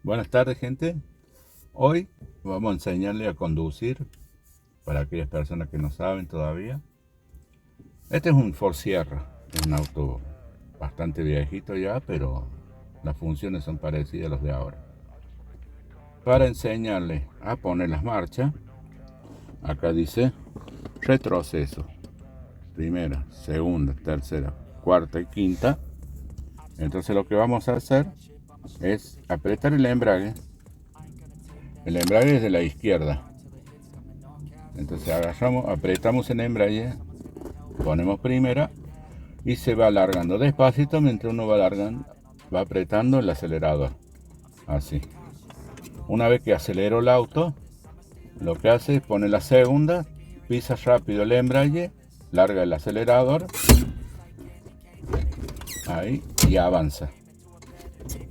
Buenas tardes, gente. Hoy vamos a enseñarle a conducir para aquellas personas que no saben todavía. Este es un Ford Sierra, es un auto bastante viejito ya, pero las funciones son parecidas a las de ahora. Para enseñarle a poner las marchas, acá dice retroceso, primera, segunda, tercera, cuarta y quinta. Entonces lo que vamos a hacer es apretar el embrague. El embrague es de la izquierda. Entonces agarramos, apretamos el embrague, ponemos primera y se va alargando despacito mientras uno va alargando, va apretando el acelerador. Así. Una vez que aceleró el auto, lo que hace es poner la segunda, pisa rápido el embrague, larga el acelerador, ahí, y avanza.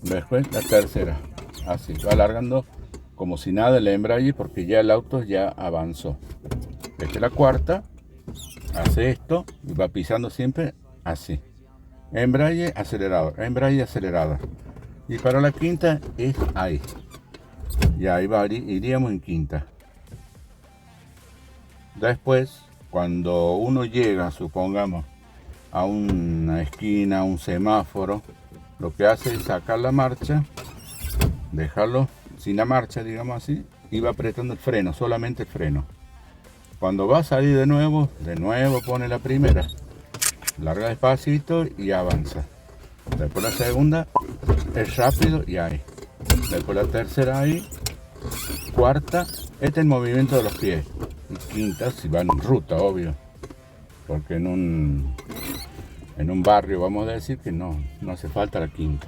Después la tercera, así, va alargando como si nada el embrague porque ya el auto ya avanzó. Esta es la cuarta, hace esto y va pisando siempre así. Embrague, acelerador, embrague, acelerador. Y para la quinta es ahí. Y ahí iríamos en quinta. Después, cuando uno llega, supongamos, a una esquina, a un semáforo, lo que hace es sacar la marcha, dejarlo sin la marcha, digamos así, y va apretando el freno, solamente el freno. Cuando va a salir de nuevo pone la primera, larga despacito y avanza. Después la segunda es rápido y ahí. Después la tercera ahí. Cuarta, este es el movimiento de los pies. Y quinta, si va en ruta, obvio. Porque en un barrio vamos a decir que no hace falta la quinta.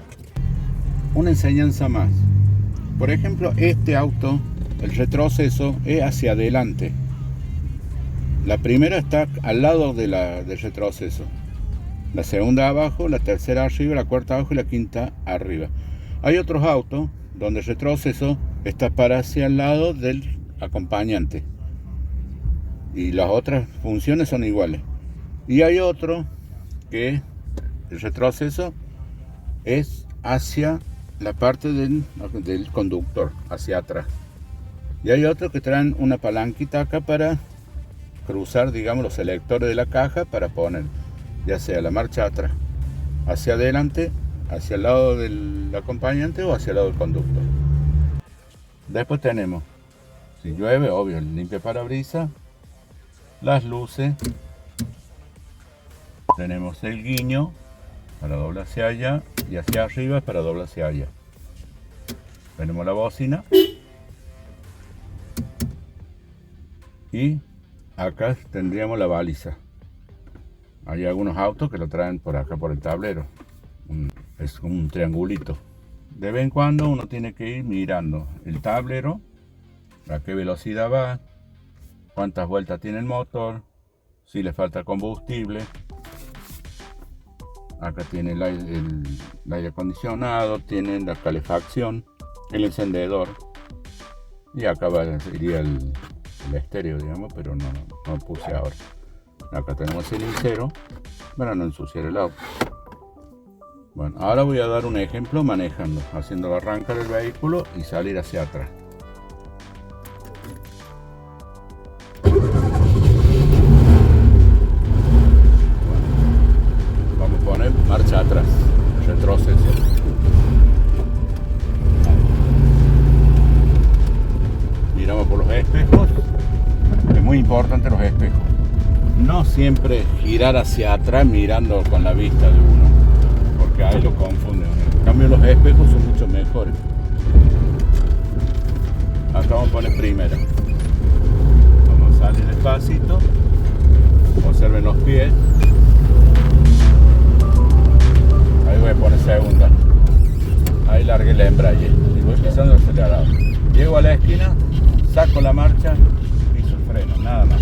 Una enseñanza más. Por ejemplo, este auto, el retroceso es hacia adelante. La primera está al lado del retroceso. La segunda abajo, la tercera arriba, la cuarta abajo y la quinta arriba. Hay otros autos donde el retroceso está para hacia el lado del acompañante. Y las otras funciones son iguales. Y hay otro que el retroceso es hacia la parte del conductor, hacia atrás. Y hay otros que traen una palanquita acá para cruzar, digamos, los selectores de la caja para poner ya sea la marcha atrás, hacia adelante, hacia el lado del acompañante o hacia el lado del conductor. Después tenemos, si llueve, obvio, el limpiaparabrisas, las luces, tenemos el guiño para doblar hacia allá y hacia arriba para doblar hacia allá. Tenemos la bocina y acá tendríamos la baliza. Hay algunos autos que lo traen por acá por el tablero. Es como un triangulito. De vez en cuando uno tiene que ir mirando el tablero, a qué velocidad va, cuántas vueltas tiene el motor, si le falta combustible. Acá tiene el aire acondicionado, tiene la calefacción, el encendedor. Y acá iría el estéreo, digamos, pero no puse ahora. Acá tenemos el cenicero para no ensuciar el auto. Bueno, ahora voy a dar un ejemplo manejando, haciendo arrancar el vehículo y salir hacia atrás. Vamos a poner marcha atrás, retroceso. Miramos por los espejos, es muy importante los espejos. No siempre girar hacia atrás mirando con la vista de uno, porque ahí lo confunden. En cambio los espejos son mucho mejores. Acá vamos a poner primera. Vamos a salir despacito. Observen los pies. Ahí voy a poner segunda. Ahí largué el embrague y voy pisando el acelerador. Llego a la esquina, saco la marcha, piso el freno, nada más.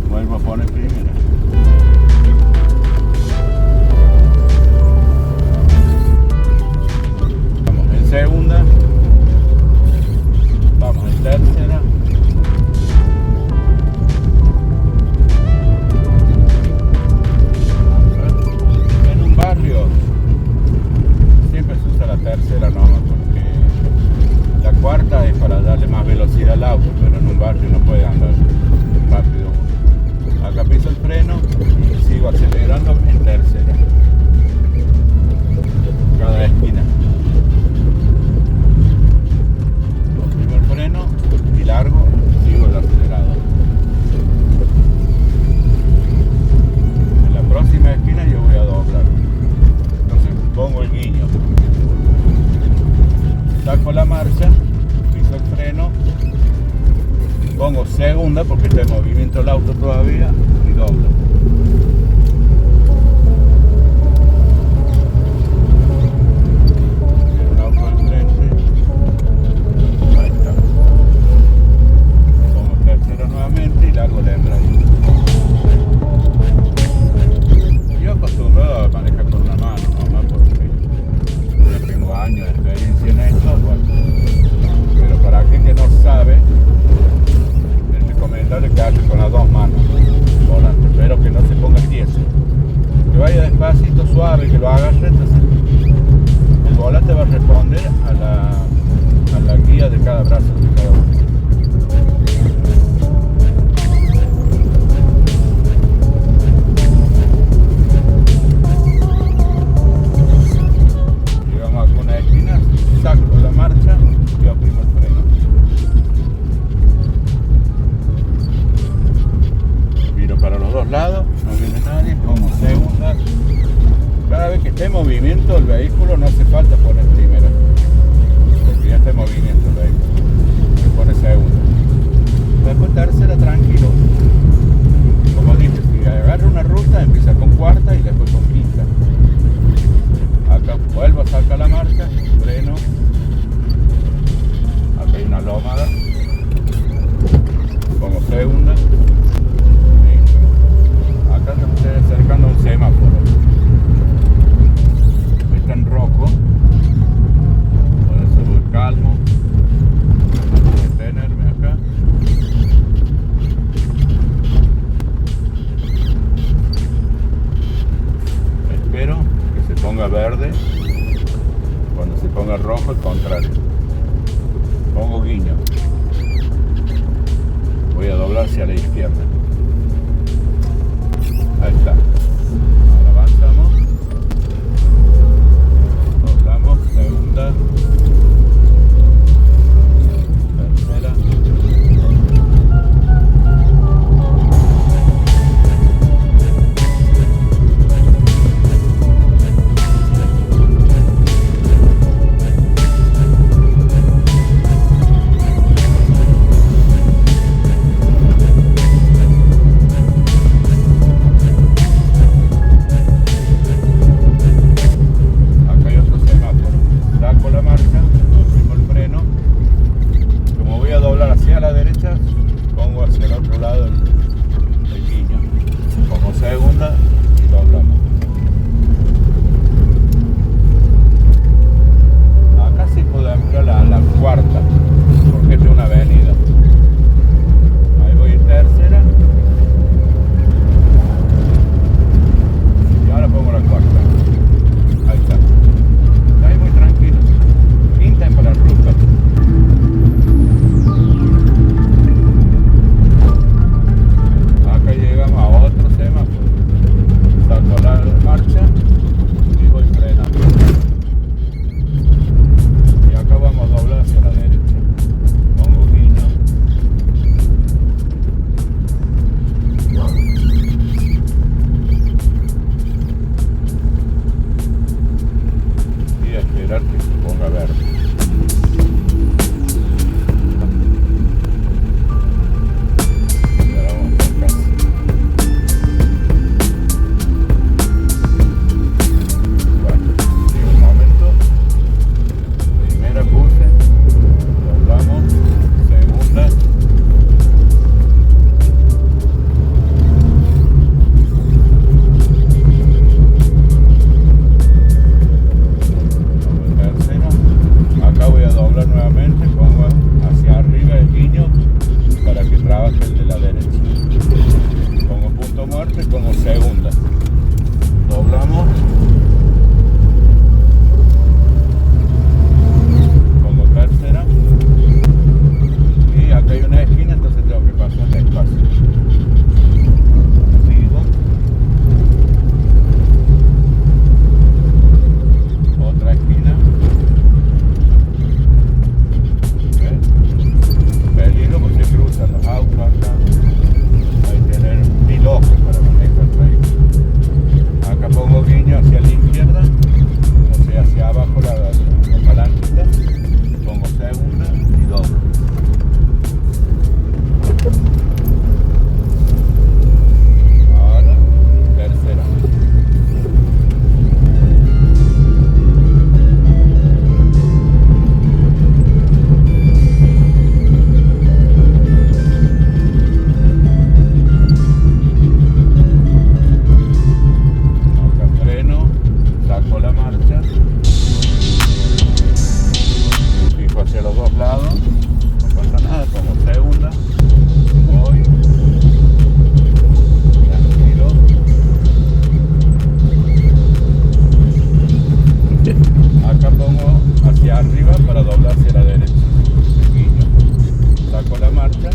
Vuelvo a poner primera. Vamos en segunda. Vamos en tercera. En un barrio siempre se usa la tercera. tercera nomás, porque la cuarta es para darle más velocidad al auto, pero en un barrio no puede andar rápido. Acá piso el freno y sigo acelerando en tercera, cada esquina. Oprimo el freno y largo, sigo el acelerado. En la próxima esquina yo voy a doblar, entonces pongo el guiño, saco la marcha, piso el freno, pongo segunda porque está en movimiento el auto todavía y doblo. Viene un auto enfrente, ahí está. Pongo tercera nuevamente y largo el embrague. Yo acostumbrado a manejar con una mano, nomás porque ya tengo años de experiencia en esto, bueno. Pero para aquel que no sabe, es recomendable que haga con las dos manos volante, pero que no se ponga tieso, que vaya despacito, suave, que lo agarre, entonces el volante va a responder a la guía de cada brazo de cada uno. Llegamos a una esquina, saco la marcha y oprimo el freno. Miro para los dos lados, no viene nadie, pongo segunda. Cada vez que esté en movimiento el vehículo no hace falta poner primera, porque ya está en movimiento el vehículo, se pone segunda. Después tercera tranquilo. Como dije, si agarra una ruta empieza con cuarta y después con quinta. Acá vuelvo a sacar la marcha, freno. Acá hay una lómada, pongo segunda. Acá me estoy acercando a un semáforo, está en rojo, por eso voy calmo, detenerme acá. Espero que se ponga verde, cuando se ponga rojo al contrario, pongo guiño, voy a doblar hacia la izquierda. Ahí está. Ahora avanzamos. Doblamos. Segunda. Tercera. arriba para doblar hacia la derecha. Guiño. Saco la marcha,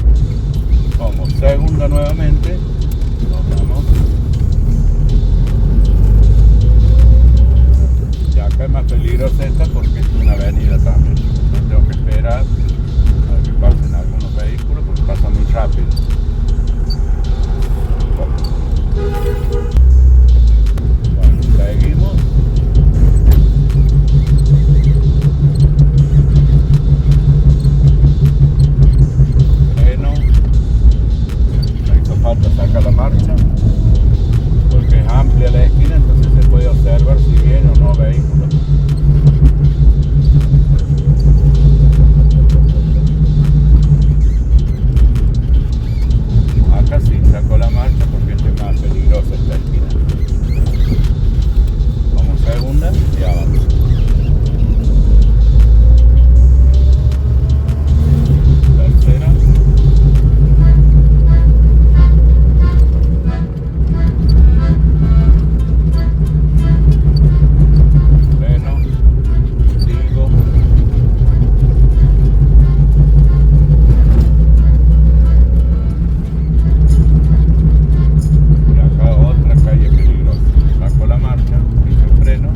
pongo segunda nuevamente, doblamos. Y acá es más peligrosa esta porque es una avenida también. Yo tengo que esperar a que pasen algunos vehículos porque pasan muy rápido. Bueno, seguimos. Freno. No hizo falta sacar la marcha porque es amplia la esquina, entonces se puede observar si viene o no vehículo. Acá sí sacó la marcha porque es más peligrosa esta esquina. Como segunda y abajo. Tercera. Freno. Sigo. Y acá otra calle peligrosa. Saco la marcha, piso el freno.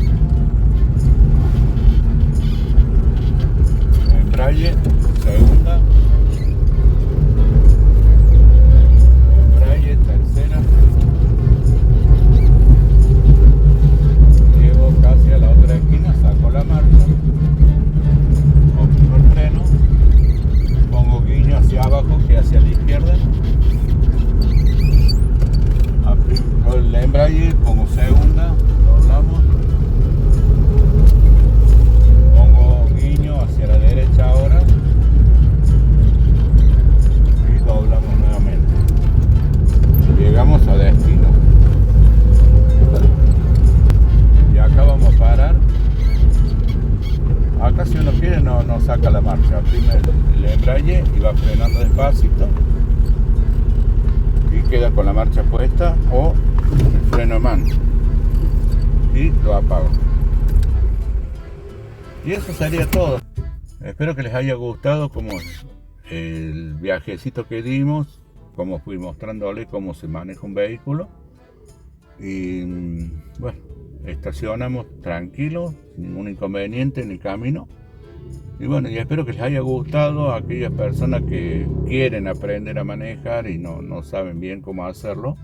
Embrague, segunda. Embrague, tercera. Llego casi a la otra esquina, saco la marcha. Oprimo el freno. Pongo guiño hacia abajo que hacia la izquierda. Aplico el embrague, pongo segunda, doblamos. Pongo guiño hacia la derecha ahora. Y doblamos nuevamente. Llegamos a destino. Y acá vamos a parar. Acá si uno quiere no saca la marcha. Aprime el embrague y va frenando despacito. Y queda con la marcha puesta o el freno de mano. Y lo apago. Y eso sería todo. Espero que les haya gustado como el viajecito que dimos, como fui mostrándole cómo se maneja un vehículo. Y bueno, estacionamos tranquilos, sin ningún inconveniente en el camino. Y bueno, y espero que les haya gustado a aquellas personas que quieren aprender a manejar y no saben bien cómo hacerlo.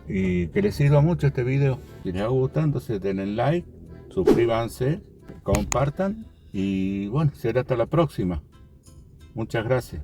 Y que les sirva mucho este video. Si les ha gustado, entonces denle like, suscríbanse, compartan y bueno, será hasta la próxima. Muchas gracias.